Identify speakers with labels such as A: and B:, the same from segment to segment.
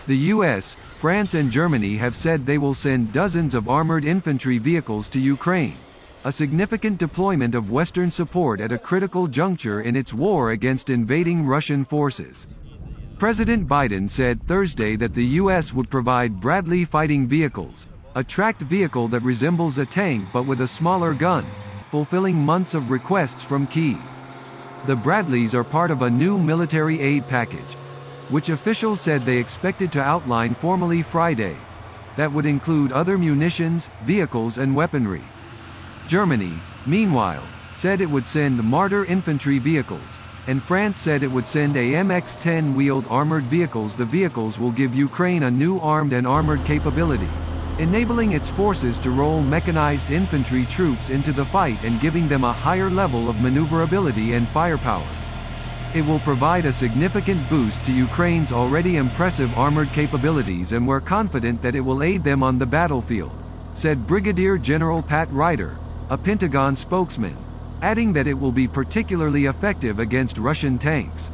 A: The US, France and Germany have said they will send dozens of armored infantry vehicles to Ukraine, a significant deployment of Western support at a critical juncture in its war against invading Russian forces. President Biden said Thursday that the US would provide Bradley fighting vehicles, a tracked vehicle that resembles a tank but with a smaller gun, fulfilling months of requests from Kyiv. The Bradleys are part of a new military aid package, which officials said they expected to outline formally Friday, that would include other munitions, vehicles and weaponry. Germany, meanwhile, said it would send Marder infantry vehicles, and France said it would send AMX-10 wheeled armored vehicles. The vehicles will give Ukraine a new armed and armored capability, enabling its forces to roll mechanized infantry troops into the fight and giving them a higher level of maneuverability and firepower. It will provide a significant boost to Ukraine's already impressive armored capabilities, and we're confident that it will aid them on the battlefield, said Brigadier General Pat Ryder, a Pentagon spokesman, adding that it will be particularly effective against Russian tanks.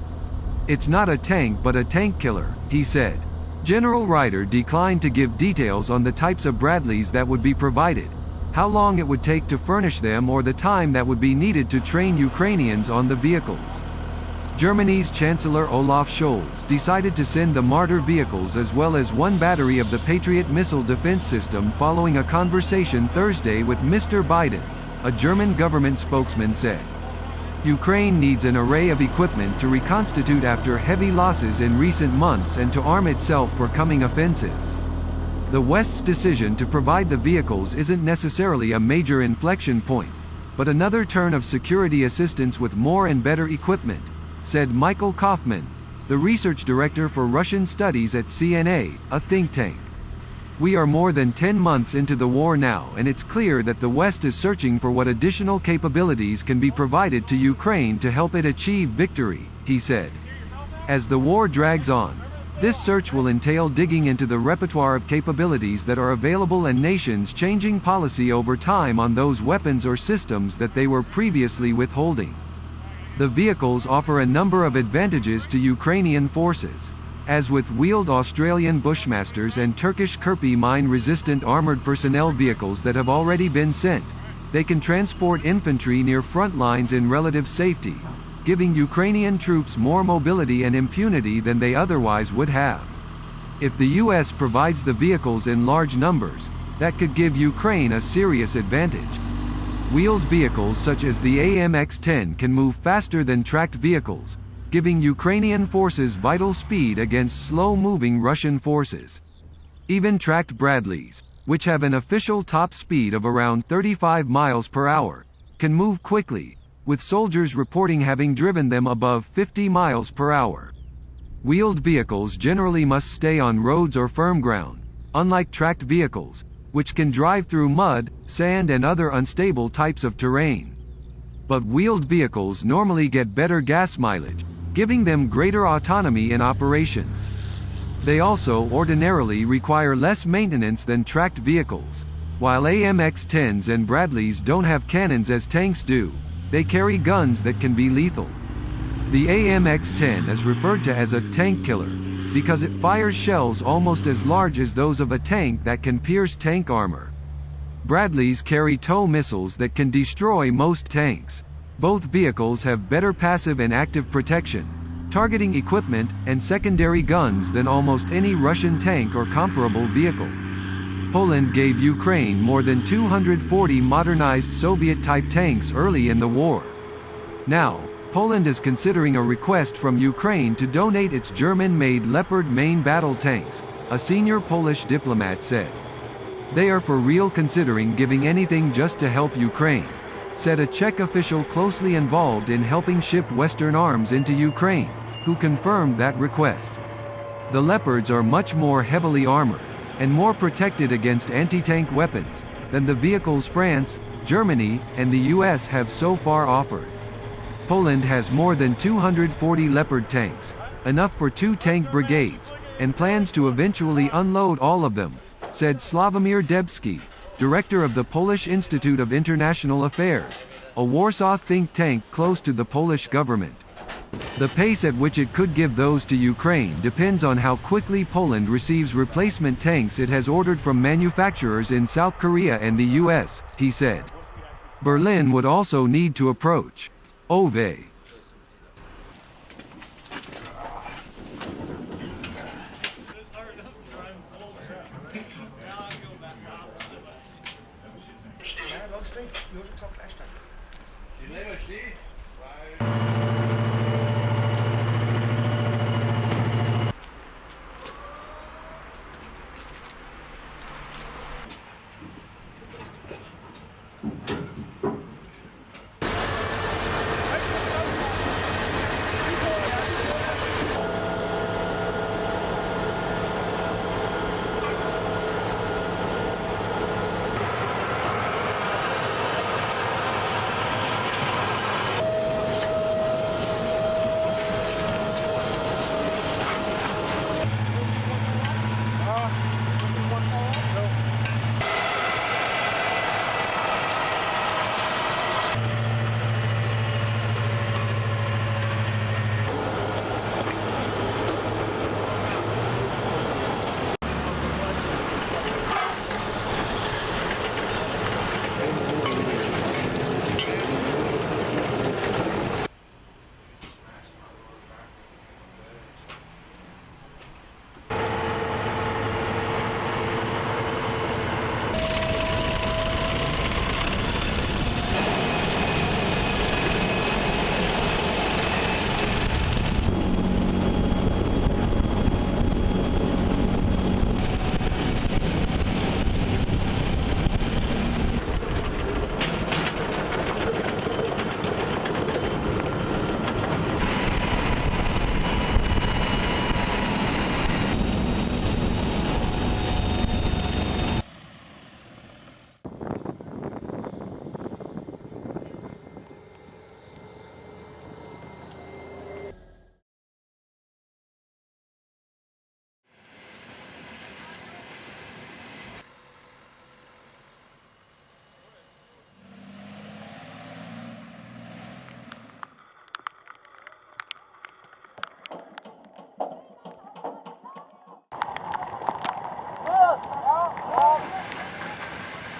A: It's not a tank but a tank killer, he said. General Ryder declined to give details on the types of Bradleys that would be provided, how long it would take to furnish them or the time that would be needed to train Ukrainians on the vehicles. Germany's Chancellor Olaf Scholz decided to send the Marder vehicles as well as one battery of the Patriot missile defense system following a conversation Thursday with Mr. Biden, a German government spokesman said. Ukraine needs an array of equipment to reconstitute after heavy losses in recent months and to arm itself for coming offensives. The West's decision to provide the vehicles isn't necessarily a major inflection point, but another turn of security assistance with more and better equipment, said Michael Kaufman, the research director for Russian studies at CNA, a think tank. We are more than 10 months into the war now, and it's clear that the West is searching for what additional capabilities can be provided to Ukraine to help it achieve victory, he said. As the war drags on, this search will entail digging into the repertoire of capabilities that are available and nations changing policy over time on those weapons or systems that they were previously withholding. The vehicles offer a number of advantages to Ukrainian forces. As with wheeled Australian Bushmasters and Turkish Kirpi mine-resistant armored personnel vehicles that have already been sent, they can transport infantry near front lines in relative safety, giving Ukrainian troops more mobility and impunity than they otherwise would have. If the US provides the vehicles in large numbers, that could give Ukraine a serious advantage. Wheeled vehicles such as the AMX-10 can move faster than tracked vehicles, giving Ukrainian forces vital speed against slow-moving Russian forces. Even tracked Bradleys, which have an official top speed of around 35 miles per hour, can move quickly, with soldiers reporting having driven them above 50 miles per hour. Wheeled vehicles generally must stay on roads or firm ground, unlike tracked vehicles, which can drive through mud, sand and other unstable types of terrain. But wheeled vehicles normally get better gas mileage, giving them greater autonomy in operations. They also ordinarily require less maintenance than tracked vehicles. While AMX-10s and Bradleys don't have cannons as tanks do, they carry guns that can be lethal. The AMX-10 is referred to as a tank killer, because it fires shells almost as large as those of a tank that can pierce tank armor. Bradleys carry tow missiles that can destroy most tanks. Both vehicles have better passive and active protection, targeting equipment and secondary guns than almost any Russian tank or comparable vehicle. Poland gave Ukraine more than 240 modernized Soviet-type tanks early in the war. Now, Poland is considering a request from Ukraine to donate its German-made Leopard main battle tanks, a senior Polish diplomat said. They are for real considering giving anything just to help Ukraine, said a Czech official closely involved in helping ship Western arms into Ukraine, who confirmed that request. The Leopards are much more heavily armored, and more protected against anti-tank weapons, than the vehicles France, Germany, and the US have so far offered. Poland has more than 240 Leopard tanks, enough for 2 tank brigades, and plans to eventually unload all of them, said Sławomir Debski, director of the Polish Institute of International Affairs, a Warsaw think tank close to the Polish government. The pace at which it could give those to Ukraine depends on how quickly Poland receives replacement tanks it has ordered from manufacturers in South Korea and the US, he said. Berlin would also need to approach Ove.
B: Ja, lang steht. Du hast gesagt, er steht.